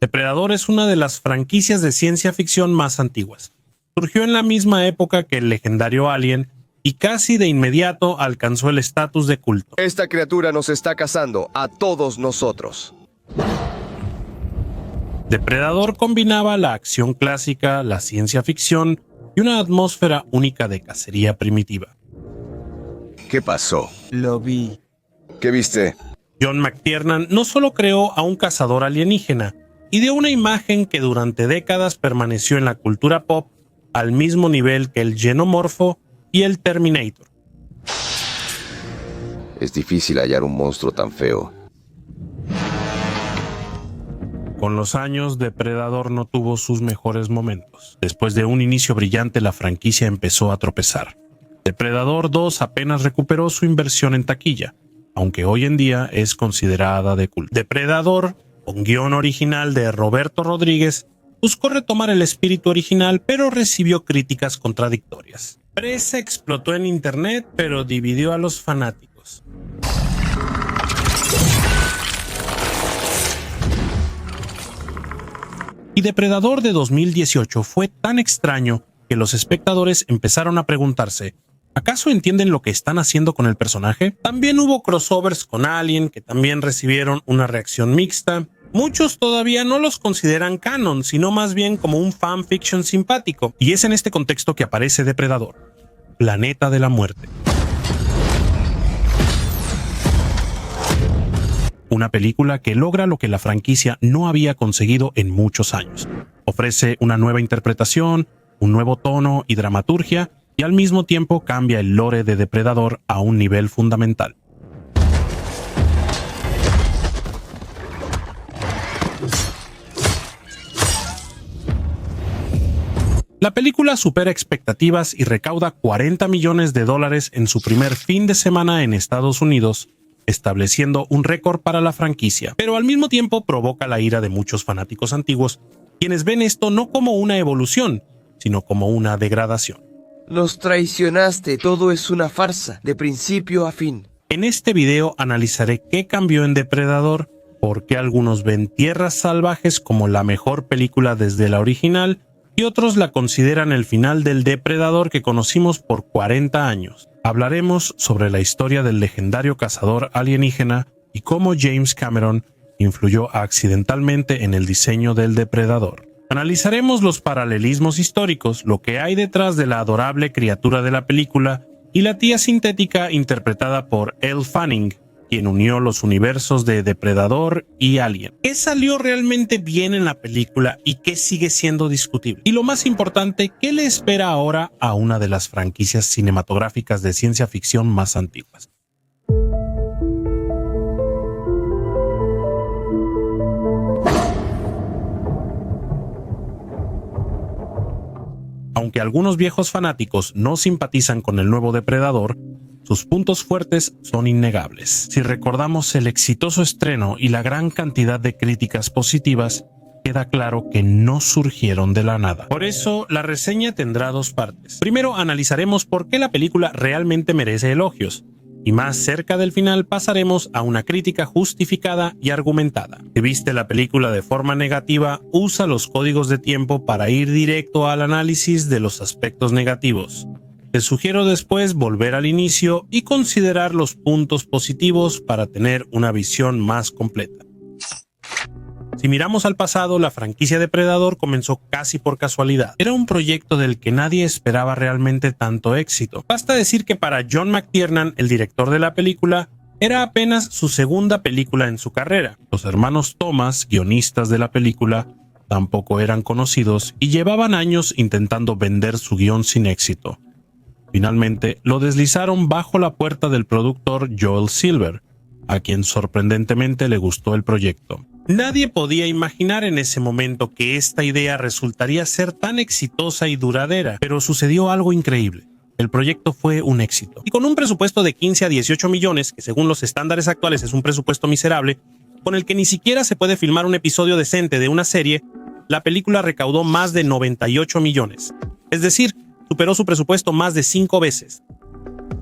Depredador es una de las franquicias de ciencia ficción más antiguas. Surgió en la misma época que el legendario Alien y casi de inmediato alcanzó el estatus de culto. Esta criatura nos está cazando a todos nosotros. Depredador combinaba la acción clásica, la ciencia ficción y una atmósfera única de cacería primitiva. ¿Qué pasó? Lo vi. ¿Qué viste? John McTiernan no solo creó a un cazador alienígena, ideó una imagen que durante décadas permaneció en la cultura pop al mismo nivel que el Xenomorfo y el Terminator. Es difícil hallar un monstruo tan feo. Con los años, Depredador no tuvo sus mejores momentos. Después de un inicio brillante, la franquicia empezó a tropezar. Depredador 2 apenas recuperó su inversión en taquilla, aunque hoy en día es considerada de culto. Depredador, con guión original de Roberto Rodríguez, buscó retomar el espíritu original, pero recibió críticas contradictorias. Presa explotó en internet, pero dividió a los fanáticos. Y Depredador de 2018 fue tan extraño que los espectadores empezaron a preguntarse: ¿acaso entienden lo que están haciendo con el personaje? También hubo crossovers con Alien que también recibieron una reacción mixta. Muchos todavía no los consideran canon, sino más bien como un fanfiction simpático. Y es en este contexto que aparece Depredador, Planeta de la Muerte. Una película que logra lo que la franquicia no había conseguido en muchos años. Ofrece una nueva interpretación, un nuevo tono y dramaturgia, y al mismo tiempo cambia el lore de Depredador a un nivel fundamental. La película supera expectativas y recauda $40 millones en su primer fin de semana en Estados Unidos, estableciendo un récord para la franquicia, pero al mismo tiempo provoca la ira de muchos fanáticos antiguos, quienes ven esto no como una evolución, sino como una degradación. Nos traicionaste, todo es una farsa, de principio a fin. En este video analizaré qué cambió en Depredador, por qué algunos ven Tierras Salvajes como la mejor película desde la original, y otros la consideran el final del Depredador que conocimos por 40 años. Hablaremos sobre la historia del legendario cazador alienígena y cómo James Cameron influyó accidentalmente en el diseño del Depredador. Analizaremos los paralelismos históricos, lo que hay detrás de la adorable criatura de la película y la tía sintética interpretada por Elle Fanning, quien unió los universos de Depredador y Alien. ¿Qué salió realmente bien en la película y qué sigue siendo discutible? Y lo más importante, ¿qué le espera ahora a una de las franquicias cinematográficas de ciencia ficción más antiguas? Aunque algunos viejos fanáticos no simpatizan con el nuevo Depredador, sus puntos fuertes son innegables. Si recordamos el exitoso estreno y la gran cantidad de críticas positivas, queda claro que no surgieron de la nada. Por eso, la reseña tendrá dos partes. Primero, analizaremos por qué la película realmente merece elogios, y más cerca del final pasaremos a una crítica justificada y argumentada. Si viste la película de forma negativa, usa los códigos de tiempo para ir directo al análisis de los aspectos negativos. Te sugiero después volver al inicio y considerar los puntos positivos para tener una visión más completa. Si miramos al pasado, la franquicia Depredador comenzó casi por casualidad. Era un proyecto del que nadie esperaba realmente tanto éxito. Basta decir que para John McTiernan, el director de la película, era apenas su segunda película en su carrera. Los hermanos Thomas, guionistas de la película, tampoco eran conocidos y llevaban años intentando vender su guión sin éxito. Finalmente, lo deslizaron bajo la puerta del productor Joel Silver, a quien sorprendentemente le gustó el proyecto. Nadie podía imaginar en ese momento que esta idea resultaría ser tan exitosa y duradera, pero sucedió algo increíble. El proyecto fue un éxito. Y con un presupuesto de 15 a 18 millones, que según los estándares actuales es un presupuesto miserable, con el que ni siquiera se puede filmar un episodio decente de una serie, la película recaudó más de 98 millones. Es decir, superó su presupuesto más de 5 veces.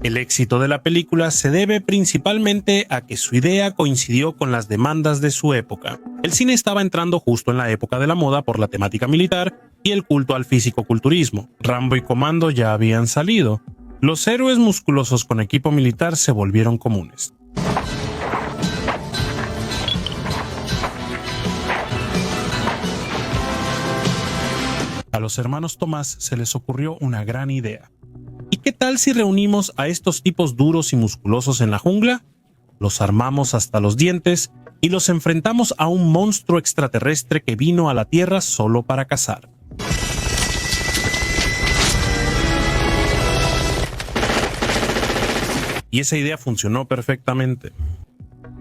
El éxito de la película se debe principalmente a que su idea coincidió con las demandas de su época. El cine estaba entrando justo en la época de la moda por la temática militar y el culto al físico-culturismo. Rambo y Commando ya habían salido. Los héroes musculosos con equipo militar se volvieron comunes. A los hermanos Tomás se les ocurrió una gran idea. ¿Y qué tal si reunimos a estos tipos duros y musculosos en la jungla? Los armamos hasta los dientes y los enfrentamos a un monstruo extraterrestre que vino a la Tierra solo para cazar. Y esa idea funcionó perfectamente.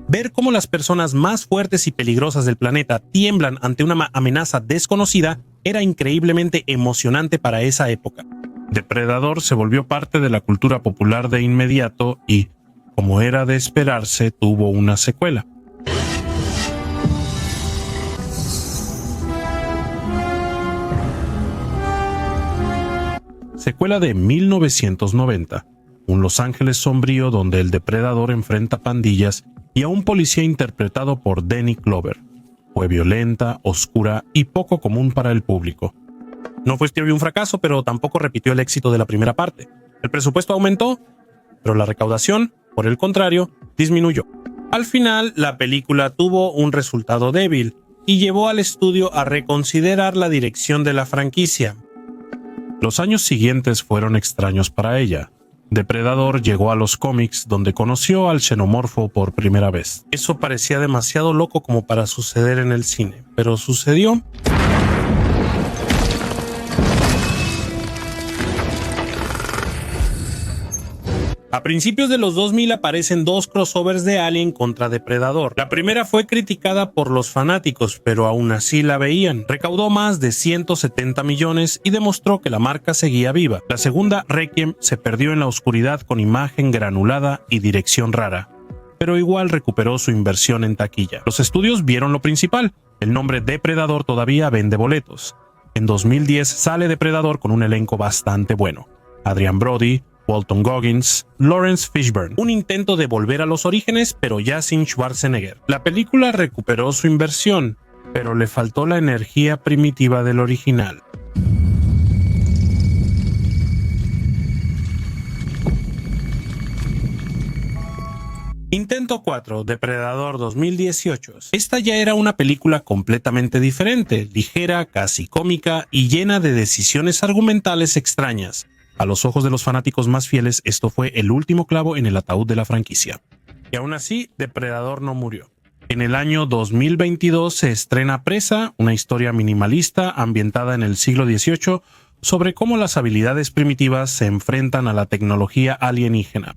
Ver cómo las personas más fuertes y peligrosas del planeta tiemblan ante una amenaza desconocida era increíblemente emocionante para esa época. Depredador se volvió parte de la cultura popular de inmediato y, como era de esperarse, tuvo una secuela. Secuela de 1990, un Los Ángeles sombrío donde el depredador enfrenta pandillas y a un policía interpretado por Danny Glover. Fue violenta, oscura y poco común para el público. No fue un fracaso, pero tampoco repitió el éxito de la primera parte. El presupuesto aumentó, pero la recaudación, por el contrario, disminuyó. Al final, la película tuvo un resultado débil y llevó al estudio a reconsiderar la dirección de la franquicia. Los años siguientes fueron extraños para ella. Depredador llegó a los cómics donde conoció al xenomorfo por primera vez. Eso parecía demasiado loco como para suceder en el cine, pero sucedió. A principios de los 2000 aparecen dos crossovers de Alien contra Depredador. La primera fue criticada por los fanáticos, pero aún así la veían. Recaudó más de 170 millones y demostró que la marca seguía viva. La segunda, Requiem, se perdió en la oscuridad con imagen granulada y dirección rara, pero igual recuperó su inversión en taquilla. Los estudios vieron lo principal: el nombre Depredador todavía vende boletos. En 2010 sale Depredador con un elenco bastante bueno: Adrian Brody, Walton Goggins, Lawrence Fishburne. Un intento de volver a los orígenes, pero ya sin Schwarzenegger. La película recuperó su inversión, pero le faltó la energía primitiva del original. Intento 4, Depredador 2018. Esta ya era una película completamente diferente, ligera, casi cómica y llena de decisiones argumentales extrañas. A los ojos de los fanáticos más fieles, esto fue el último clavo en el ataúd de la franquicia. Y aún así, Depredador no murió. En el año 2022 se estrena Presa, una historia minimalista ambientada en el siglo XVIII sobre cómo las habilidades primitivas se enfrentan a la tecnología alienígena.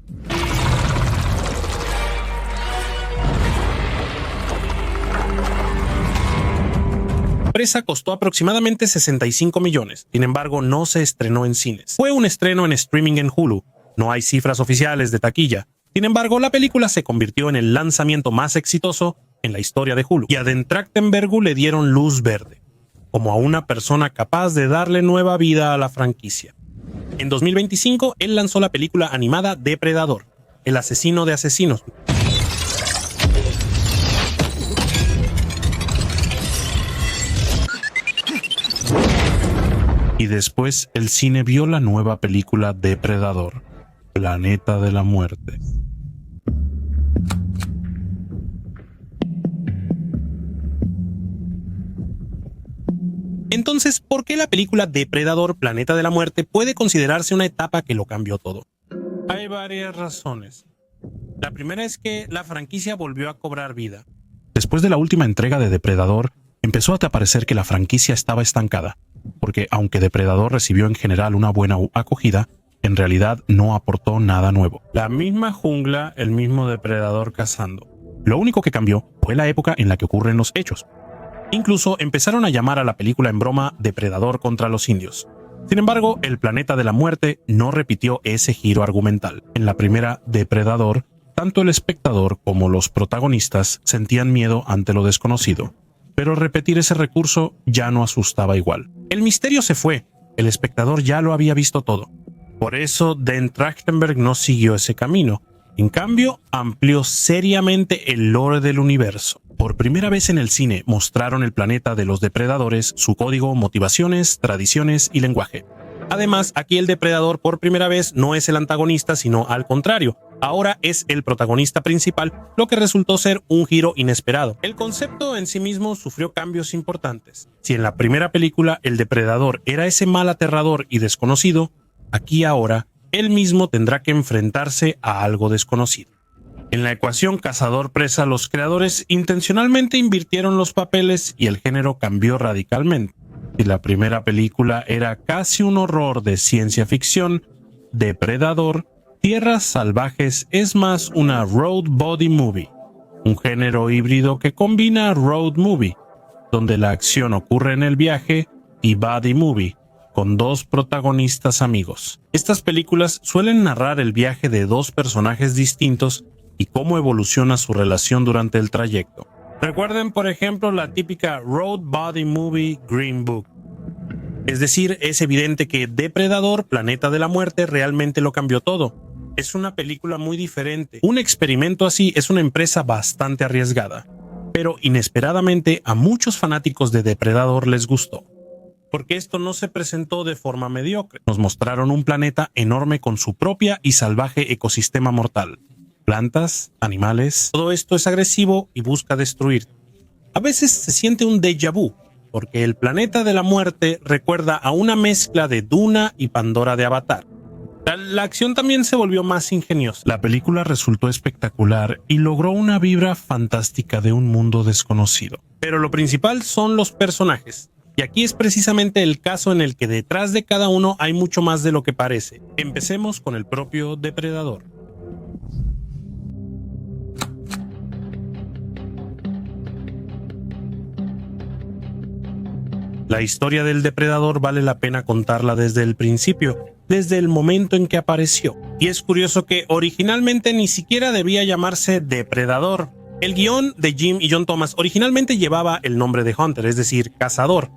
Presa costó aproximadamente 65 millones, sin embargo no se estrenó en cines. Fue un estreno en streaming en Hulu. No hay cifras oficiales de taquilla. Sin embargo, la película se convirtió en el lanzamiento más exitoso en la historia de Hulu, y a Dan Trachtenberg le dieron luz verde, como a una persona capaz de darle nueva vida a la franquicia. En 2025, él lanzó la película animada Depredador, el asesino de asesinos. Y después el cine vio la nueva película Depredador, Planeta de la Muerte. Entonces, ¿por qué la película Depredador, Planeta de la Muerte puede considerarse una etapa que lo cambió todo? Hay varias razones. La primera es que la franquicia volvió a cobrar vida. Después de la última entrega de Depredador, empezó a parecer que la franquicia estaba estancada, porque aunque Depredador recibió en general una buena acogida, en realidad no aportó nada nuevo. La misma jungla, el mismo Depredador cazando. Lo único que cambió fue la época en la que ocurren los hechos. Incluso empezaron a llamar a la película en broma Depredador contra los indios. Sin embargo, el Planeta de la Muerte no repitió ese giro argumental. En la primera Depredador, tanto el espectador como los protagonistas sentían miedo ante lo desconocido. Pero repetir ese recurso ya no asustaba igual. El misterio se fue, el espectador ya lo había visto todo. Por eso, Dan Trachtenberg no siguió ese camino. En cambio, amplió seriamente el lore del universo. Por primera vez en el cine mostraron el planeta de los depredadores, su código, motivaciones, tradiciones y lenguaje. Además, aquí el depredador por primera vez no es el antagonista, sino al contrario. Ahora es el protagonista principal, lo que resultó ser un giro inesperado. El concepto en sí mismo sufrió cambios importantes. Si en la primera película el depredador era ese mal aterrador y desconocido, aquí ahora él mismo tendrá que enfrentarse a algo desconocido. En la ecuación cazador-presa, los creadores intencionalmente invirtieron los papeles y el género cambió radicalmente. Si la primera película era casi un horror de ciencia ficción, Depredador, Tierras Salvajes es más una road body movie, un género híbrido que combina road movie, donde la acción ocurre en el viaje, y body movie, con dos protagonistas amigos. Estas películas suelen narrar el viaje de dos personajes distintos y cómo evoluciona su relación durante el trayecto. Recuerden, por ejemplo, la típica road body movie Green Book. Es decir, es evidente que Depredador, Planeta de la Muerte, realmente lo cambió todo. Es una película muy diferente. Un experimento así es una empresa bastante arriesgada. Pero inesperadamente a muchos fanáticos de Depredador les gustó. Porque esto no se presentó de forma mediocre. Nos mostraron un planeta enorme con su propia y salvaje ecosistema mortal. Plantas, animales, todo esto es agresivo y busca destruir. A veces se siente un déjà vu, porque el Planeta de la Muerte recuerda a una mezcla de Duna y Pandora de Avatar. La acción también se volvió más ingeniosa. La película resultó espectacular y logró una vibra fantástica de un mundo desconocido. Pero lo principal son los personajes. Y aquí es precisamente el caso en el que detrás de cada uno hay mucho más de lo que parece. Empecemos con el propio Depredador. La historia del Depredador vale la pena contarla desde el principio, desde el momento en que apareció. Y es curioso que originalmente ni siquiera debía llamarse Depredador. El guión de Jim y John Thomas originalmente llevaba el nombre de Hunter, es decir, cazador.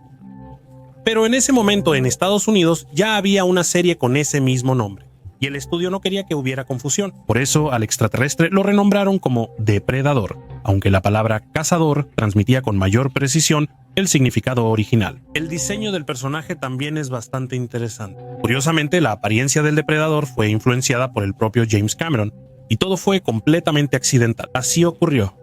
Pero en ese momento en Estados Unidos ya había una serie con ese mismo nombre, y el estudio no quería que hubiera confusión. Por eso al extraterrestre lo renombraron como Depredador, aunque la palabra cazador transmitía con mayor precisión el significado original. El diseño del personaje también es bastante interesante. Curiosamente, la apariencia del depredador fue influenciada por el propio James Cameron, y todo fue completamente accidental. Así ocurrió.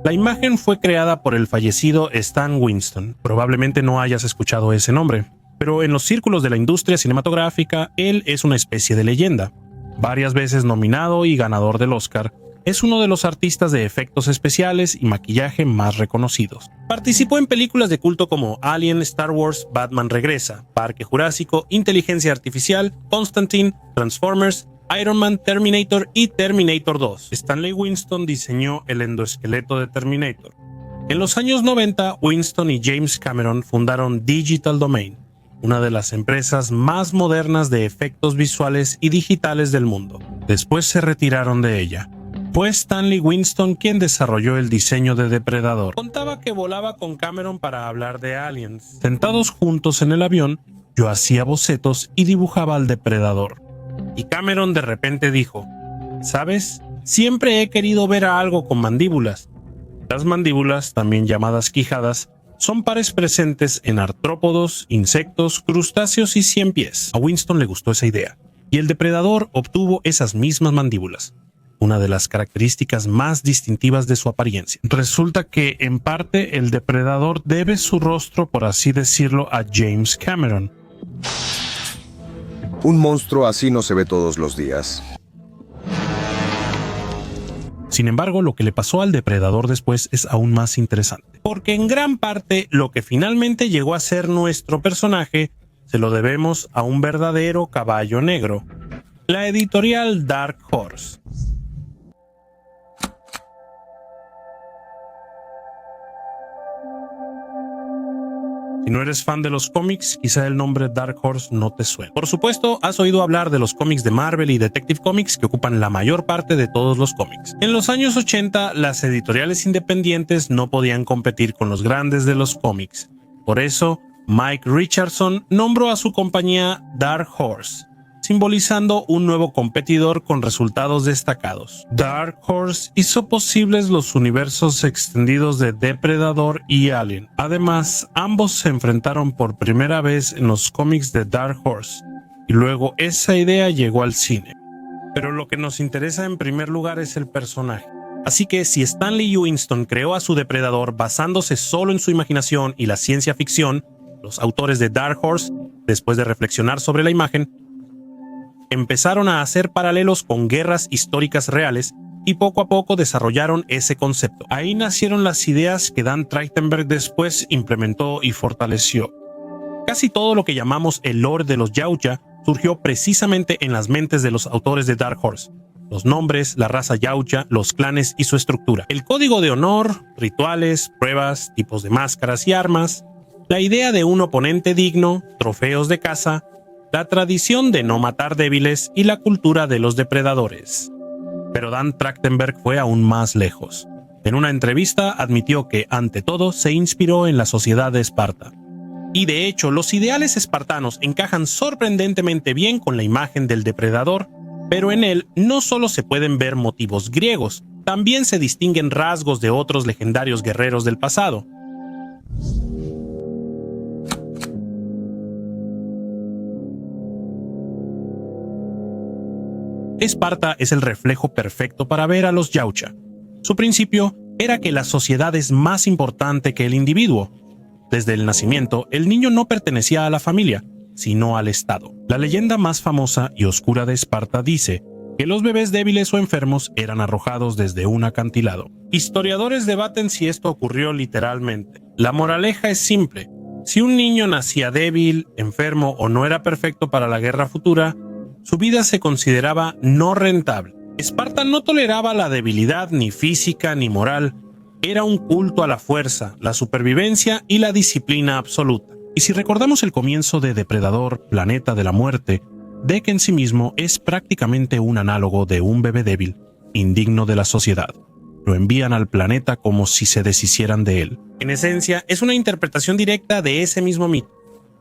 La imagen fue creada por el fallecido Stan Winston. Probablemente no hayas escuchado ese nombre, pero en los círculos de la industria cinematográfica, él es una especie de leyenda. Varias veces nominado y ganador del Oscar, es uno de los artistas de efectos especiales y maquillaje más reconocidos. Participó en películas de culto como Alien, Star Wars, Batman Regresa, Parque Jurásico, Inteligencia Artificial, Constantine, Transformers, Iron Man, Terminator y Terminator 2. Stanley Winston diseñó el endoesqueleto de Terminator. En los años 90, Winston y James Cameron fundaron Digital Domain, una de las empresas más modernas de efectos visuales y digitales del mundo. Después se retiraron de ella. Fue Stanley Winston quien desarrolló el diseño de Depredador. Contaba que volaba con Cameron para hablar de aliens. Sentados juntos en el avión, yo hacía bocetos y dibujaba al Depredador. Y Cameron de repente dijo: ¿sabes? Siempre he querido ver a algo con mandíbulas. Las mandíbulas, también llamadas quijadas, son pares presentes en artrópodos, insectos, crustáceos y ciempiés. A Winston le gustó esa idea, y el Depredador obtuvo esas mismas mandíbulas, una de las características más distintivas de su apariencia. Resulta que, en parte, el Depredador debe su rostro, por así decirlo, a James Cameron. Un monstruo así no se ve todos los días. Sin embargo, lo que le pasó al Depredador después es aún más interesante, porque en gran parte lo que finalmente llegó a ser nuestro personaje se lo debemos a un verdadero caballo negro, la editorial Dark Horse. Si no eres fan de los cómics, quizá el nombre Dark Horse no te suene. Por supuesto, has oído hablar de los cómics de Marvel y Detective Comics, que ocupan la mayor parte de todos los cómics. En los años 80, las editoriales independientes no podían competir con los grandes de los cómics. Por eso, Mike Richardson nombró a su compañía Dark Horse, simbolizando un nuevo competidor con resultados destacados. Dark Horse hizo posibles los universos extendidos de Depredador y Alien. Además, ambos se enfrentaron por primera vez en los cómics de Dark Horse, y luego esa idea llegó al cine. Pero lo que nos interesa en primer lugar es el personaje. Así que si Stanley Winston creó a su depredador basándose solo en su imaginación y la ciencia ficción, los autores de Dark Horse, después de reflexionar sobre la imagen, empezaron a hacer paralelos con guerras históricas reales y poco a poco desarrollaron ese concepto. Ahí nacieron las ideas que Dan Trachtenberg después implementó y fortaleció. Casi todo lo que llamamos el lore de los Yautja surgió precisamente en las mentes de los autores de Dark Horse. Los nombres, la raza Yautja, los clanes y su estructura. El código de honor, rituales, pruebas, tipos de máscaras y armas, la idea de un oponente digno, trofeos de caza, la tradición de no matar débiles y la cultura de los depredadores. Pero Dan Trachtenberg fue aún más lejos. En una entrevista admitió que, ante todo, se inspiró en la sociedad de Esparta. Y de hecho, los ideales espartanos encajan sorprendentemente bien con la imagen del depredador, pero en él no solo se pueden ver motivos griegos, también se distinguen rasgos de otros legendarios guerreros del pasado. Esparta es el reflejo perfecto para ver a los Yautja. Su principio era que la sociedad es más importante que el individuo. Desde el nacimiento, el niño no pertenecía a la familia, sino al Estado. La leyenda más famosa y oscura de Esparta dice que los bebés débiles o enfermos eran arrojados desde un acantilado. Historiadores debaten si esto ocurrió literalmente. La moraleja es simple. Si un niño nacía débil, enfermo o no era perfecto para la guerra futura, su vida se consideraba no rentable. Esparta no toleraba la debilidad ni física ni moral. Era un culto a la fuerza, la supervivencia y la disciplina absoluta. Y si recordamos el comienzo de Depredador, Planeta de la Muerte, Dek en sí mismo es prácticamente un análogo de un bebé débil, indigno de la sociedad. Lo envían al planeta como si se deshicieran de él. En esencia, es una interpretación directa de ese mismo mito.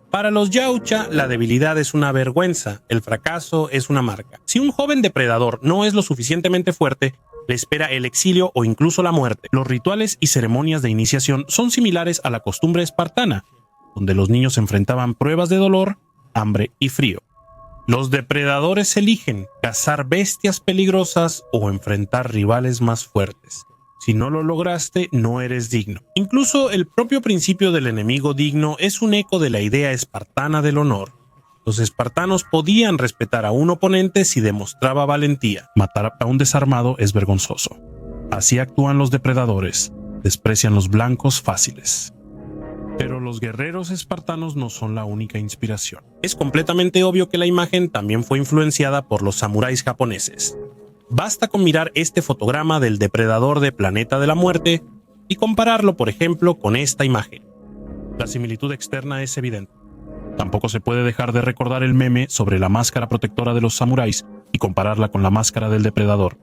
Para los Yautja, la debilidad es una vergüenza, el fracaso es una marca. Si un joven depredador no es lo suficientemente fuerte, le espera el exilio o incluso la muerte. Los rituales y ceremonias de iniciación son similares a la costumbre espartana, donde los niños enfrentaban pruebas de dolor, hambre y frío. Los depredadores eligen cazar bestias peligrosas o enfrentar rivales más fuertes. Si no lo lograste, no eres digno. Incluso el propio principio del enemigo digno es un eco de la idea espartana del honor. Los espartanos podían respetar a un oponente si demostraba valentía. Matar a un desarmado es vergonzoso. Así actúan los depredadores. Desprecian los blancos fáciles. Pero los guerreros espartanos no son la única inspiración. Es completamente obvio que la imagen también fue influenciada por los samuráis japoneses. Basta con mirar este fotograma del depredador de Planeta de la Muerte y compararlo, por ejemplo, con esta imagen. La similitud externa es evidente. Tampoco se puede dejar de recordar el meme sobre la máscara protectora de los samuráis y compararla con la máscara del depredador.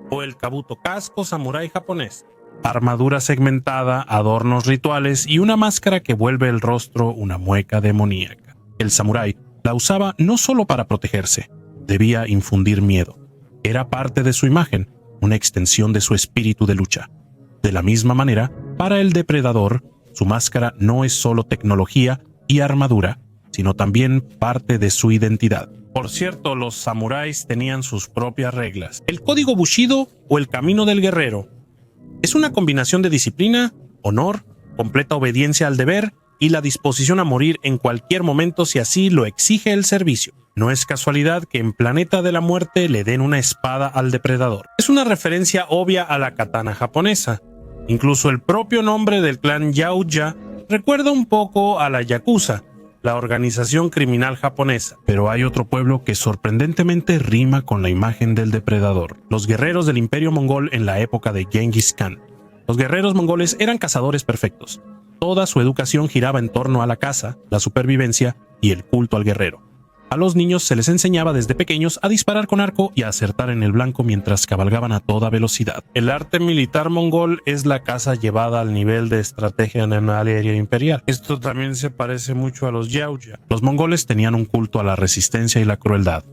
O el kabuto casco samurái japonés. Armadura segmentada, adornos rituales y una máscara que vuelve el rostro una mueca demoníaca. El samurái la usaba no solo para protegerse, debía infundir miedo. Era parte de su imagen, una extensión de su espíritu de lucha. De la misma manera, para el depredador, su máscara no es solo tecnología y armadura, sino también parte de su identidad. Por cierto, los samuráis tenían sus propias reglas. El código Bushido o el camino del guerrero es una combinación de disciplina, honor, completa obediencia al deber y la disposición a morir en cualquier momento si así lo exige el servicio. No es casualidad que en Planeta de la Muerte le den una espada al depredador. Es una referencia obvia a la katana japonesa. Incluso el propio nombre del clan Yautja recuerda un poco a la Yakuza, la organización criminal japonesa. Pero hay otro pueblo que sorprendentemente rima con la imagen del depredador: los guerreros del Imperio Mongol en la época de Genghis Khan. Los guerreros mongoles eran cazadores perfectos. Toda su educación giraba en torno a la caza, la supervivencia y el culto al guerrero. A los niños se les enseñaba desde pequeños a disparar con arco y a acertar en el blanco mientras cabalgaban a toda velocidad. El arte militar mongol es la caza llevada al nivel de estrategia naval aérea imperial. Esto también se parece mucho a los Yautja. Los mongoles tenían un culto a la resistencia y la crueldad.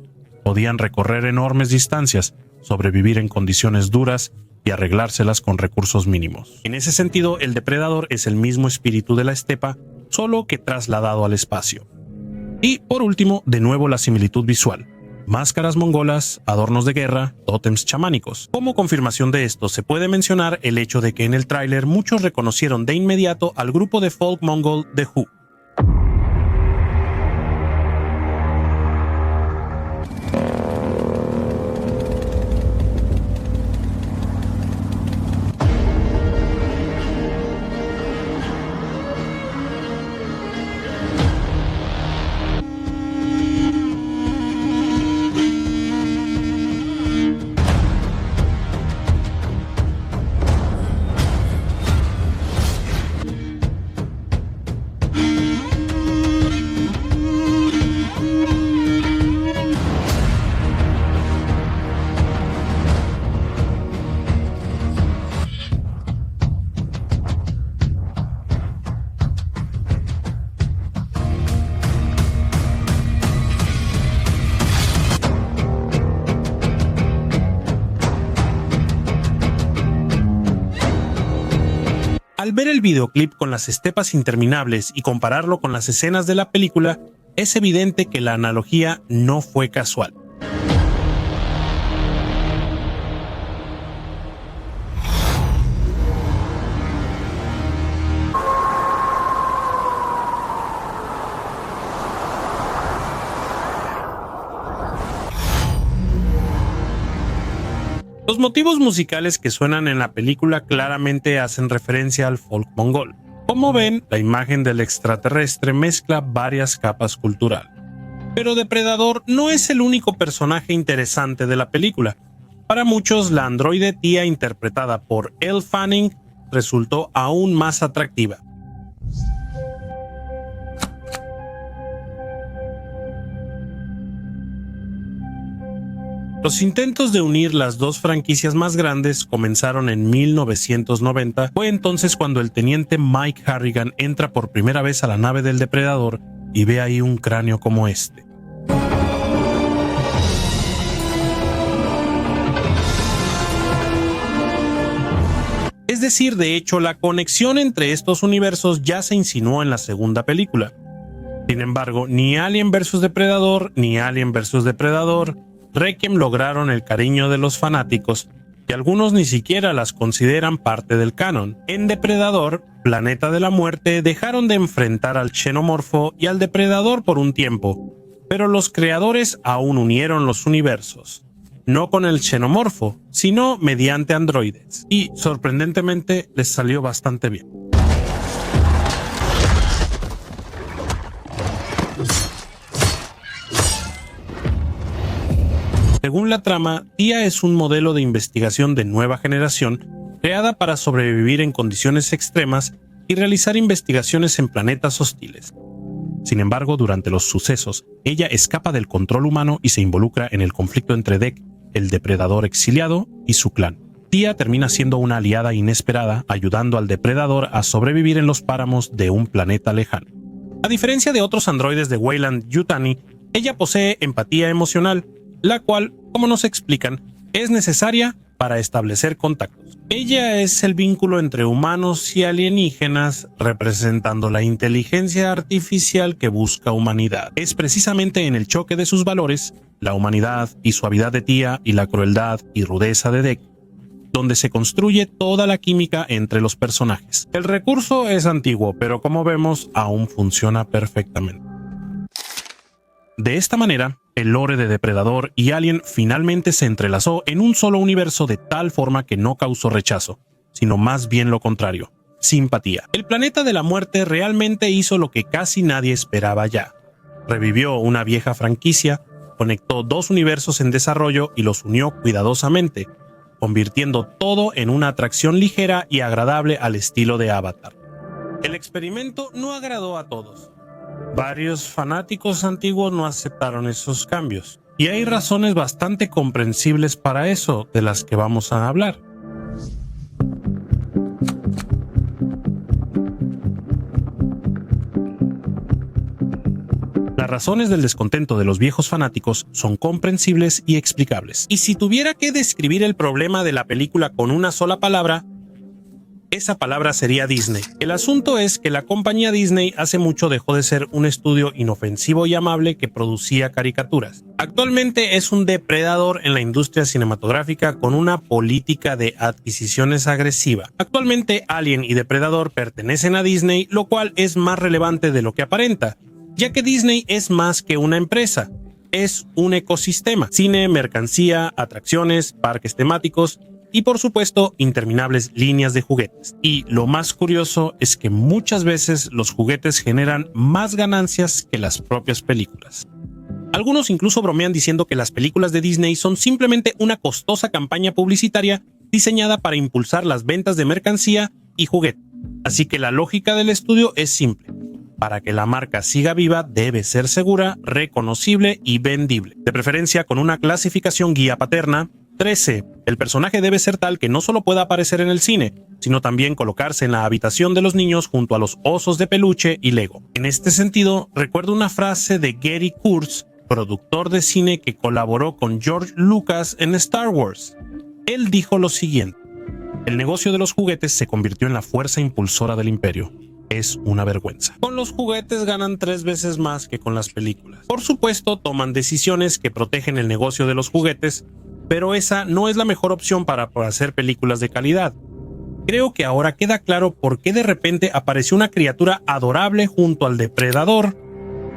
Podían recorrer enormes distancias, sobrevivir en condiciones duras y arreglárselas con recursos mínimos. En ese sentido, el depredador es el mismo espíritu de la estepa, solo que trasladado al espacio. Y por último, de nuevo la similitud visual. Máscaras mongolas, adornos de guerra, tótems chamánicos. Como confirmación de esto, se puede mencionar el hecho de que en el tráiler muchos reconocieron de inmediato al grupo de folk mongol The Who. Al ver el videoclip con las estepas interminables y compararlo con las escenas de la película, es evidente que la analogía no fue casual. Los motivos musicales que suenan en la película claramente hacen referencia al folk mongol. Como ven, la imagen del extraterrestre mezcla varias capas culturales. Pero Depredador no es el único personaje interesante de la película. Para muchos, la androide tía interpretada por Elle Fanning resultó aún más atractiva. Los intentos de unir las dos franquicias más grandes comenzaron en 1990. Fue entonces cuando el teniente Mike Harrigan entra por primera vez a la nave del depredador y ve ahí un cráneo como este. Es decir, de hecho, la conexión entre estos universos ya se insinuó en la segunda película. Sin embargo, ni Alien vs Depredador ni Alien vs Depredador Requiem lograron el cariño de los fanáticos, y algunos ni siquiera las consideran parte del canon. En Depredador, Planeta de la Muerte, dejaron de enfrentar al xenomorfo y al depredador por un tiempo, pero los creadores aún unieron los universos, no con el xenomorfo, sino mediante androides, y sorprendentemente les salió bastante bien. Según la trama, Tia es un modelo de investigación de nueva generación creada para sobrevivir en condiciones extremas y realizar investigaciones en planetas hostiles. Sin embargo, durante los sucesos, ella escapa del control humano y se involucra en el conflicto entre Dek, el depredador exiliado, y su clan. Tia termina siendo una aliada inesperada, ayudando al depredador a sobrevivir en los páramos de un planeta lejano. A diferencia de otros androides de Weyland-Yutani, ella posee empatía emocional, la cual, como nos explican, es necesaria para establecer contactos. Ella es el vínculo entre humanos y alienígenas, representando la inteligencia artificial que busca humanidad. Es precisamente en el choque de sus valores, la humanidad y suavidad de Tia y la crueldad y rudeza de Dek, donde se construye toda la química entre los personajes. El recurso es antiguo, pero como vemos, aún funciona perfectamente. De esta manera, el lore de Depredador y Alien finalmente se entrelazó en un solo universo de tal forma que no causó rechazo, sino más bien lo contrario, simpatía. El Planeta de la Muerte realmente hizo lo que casi nadie esperaba ya. Revivió una vieja franquicia, conectó dos universos en desarrollo y los unió cuidadosamente, convirtiendo todo en una atracción ligera y agradable al estilo de Avatar. El experimento no agradó a todos. Varios fanáticos antiguos no aceptaron esos cambios, y hay razones bastante comprensibles para eso, de las que vamos a hablar. Las razones del descontento de los viejos fanáticos son comprensibles y explicables. Y si tuviera que describir el problema de la película con una sola palabra, esa palabra sería Disney. El asunto es que la compañía Disney hace mucho dejó de ser un estudio inofensivo y amable que producía caricaturas. Actualmente es un depredador en la industria cinematográfica con una política de adquisiciones agresiva. Actualmente Alien y Depredador pertenecen a Disney, lo cual es más relevante de lo que aparenta, ya que Disney es más que una empresa. Es un ecosistema: cine, mercancía, atracciones, parques temáticos y por supuesto interminables líneas de juguetes. Y lo más curioso es que muchas veces los juguetes generan más ganancias que las propias películas. Algunos incluso bromean diciendo que las películas de Disney son simplemente una costosa campaña publicitaria diseñada para impulsar las ventas de mercancía y juguetes. Así que la lógica del estudio es simple: para que la marca siga viva debe ser segura, reconocible y vendible, de preferencia con una clasificación guía paterna. 13. El personaje debe ser tal que no solo pueda aparecer en el cine, sino también colocarse en la habitación de los niños junto a los osos de peluche y Lego. En este sentido, recuerdo una frase de Gary Kurtz, productor de cine que colaboró con George Lucas en Star Wars. Él dijo lo siguiente: el negocio de los juguetes se convirtió en la fuerza impulsora del imperio. Es una vergüenza. Con los juguetes ganan 3 veces más que con las películas. Por supuesto, toman decisiones que protegen el negocio de los juguetes, pero esa no es la mejor opción para hacer películas de calidad. Creo que ahora queda claro por qué de repente apareció una criatura adorable junto al depredador.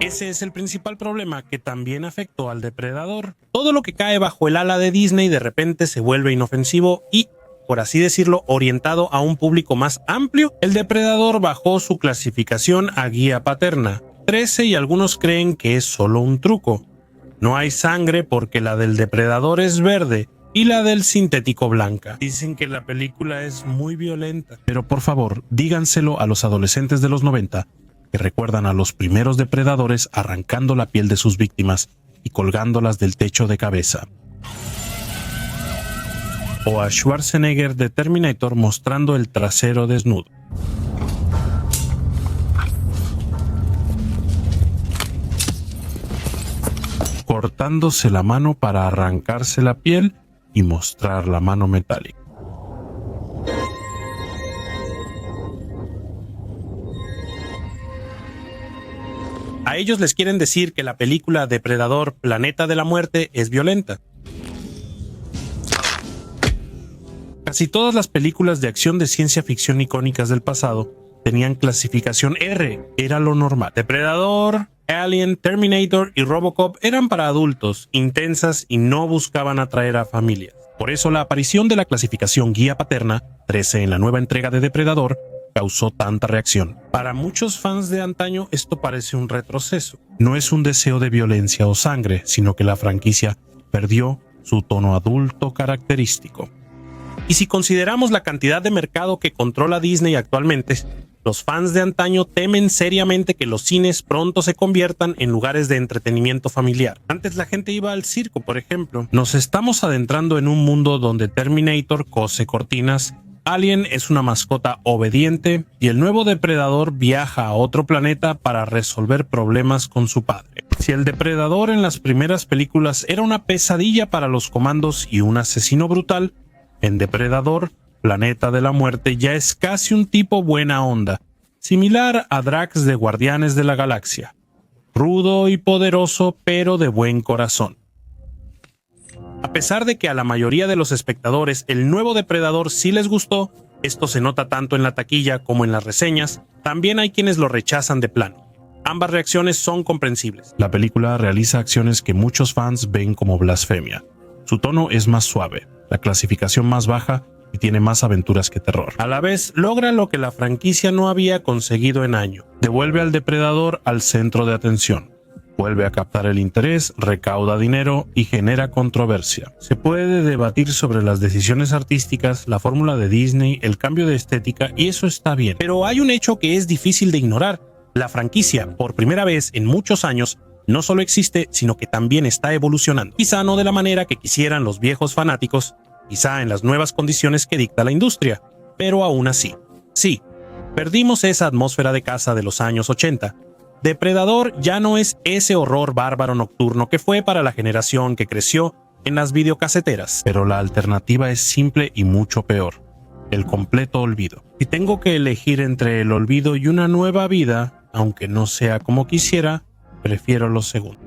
Ese es el principal problema, que también afectó al depredador. Todo lo que cae bajo el ala de Disney de repente se vuelve inofensivo y, por así decirlo, orientado a un público más amplio. El depredador bajó su clasificación a guía paterna 13 y algunos creen que es solo un truco. No hay sangre porque la del depredador es verde y la del sintético blanca. Dicen que la película es muy violenta. Pero por favor, díganselo a los adolescentes de los 90 que recuerdan a los primeros depredadores arrancando la piel de sus víctimas y colgándolas del techo de cabeza. O a Schwarzenegger de Terminator mostrando el trasero desnudo. Cortándose la mano para arrancarse la piel y mostrar la mano metálica. A ellos les quieren decir que la película Depredador Planeta de la Muerte es violenta. Casi todas las películas de acción de ciencia ficción icónicas del pasado tenían clasificación R, era lo normal. Depredador, Alien, Terminator y Robocop eran para adultos, intensas y no buscaban atraer a familias. Por eso la aparición de la clasificación guía paterna, 13 en la nueva entrega de Depredador, causó tanta reacción. Para muchos fans de antaño esto parece un retroceso. No es un deseo de violencia o sangre, sino que la franquicia perdió su tono adulto característico. Y si consideramos la cantidad de mercado que controla Disney actualmente, los fans de antaño temen seriamente que los cines pronto se conviertan en lugares de entretenimiento familiar. Antes la gente iba al circo, por ejemplo. Nos estamos adentrando en un mundo donde Terminator cose cortinas, Alien es una mascota obediente y el nuevo depredador viaja a otro planeta para resolver problemas con su padre. Si el depredador en las primeras películas era una pesadilla para los comandos y un asesino brutal, en Depredador Planeta de la Muerte ya es casi un tipo buena onda, similar a Drax de Guardianes de la Galaxia. Rudo y poderoso, pero de buen corazón. A pesar de que a la mayoría de los espectadores el nuevo Depredador sí les gustó, esto se nota tanto en la taquilla como en las reseñas, también hay quienes lo rechazan de plano. Ambas reacciones son comprensibles. La película realiza acciones que muchos fans ven como blasfemia. Su tono es más suave, la clasificación más baja y tiene más aventuras que terror. A la vez, logra lo que la franquicia no había conseguido en años. Devuelve al depredador al centro de atención. Vuelve a captar el interés, recauda dinero y genera controversia. Se puede debatir sobre las decisiones artísticas, la fórmula de Disney, el cambio de estética, y eso está bien. Pero hay un hecho que es difícil de ignorar. La franquicia, por primera vez en muchos años, no solo existe, sino que también está evolucionando. Quizá no de la manera que quisieran los viejos fanáticos, quizá en las nuevas condiciones que dicta la industria, pero aún así. Sí, perdimos esa atmósfera de casa de los años 80, Depredador ya no es ese horror bárbaro nocturno que fue para la generación que creció en las videocaseteras, pero la alternativa es simple y mucho peor: el completo olvido. Si tengo que elegir entre el olvido y una nueva vida, aunque no sea como quisiera, prefiero lo segundo.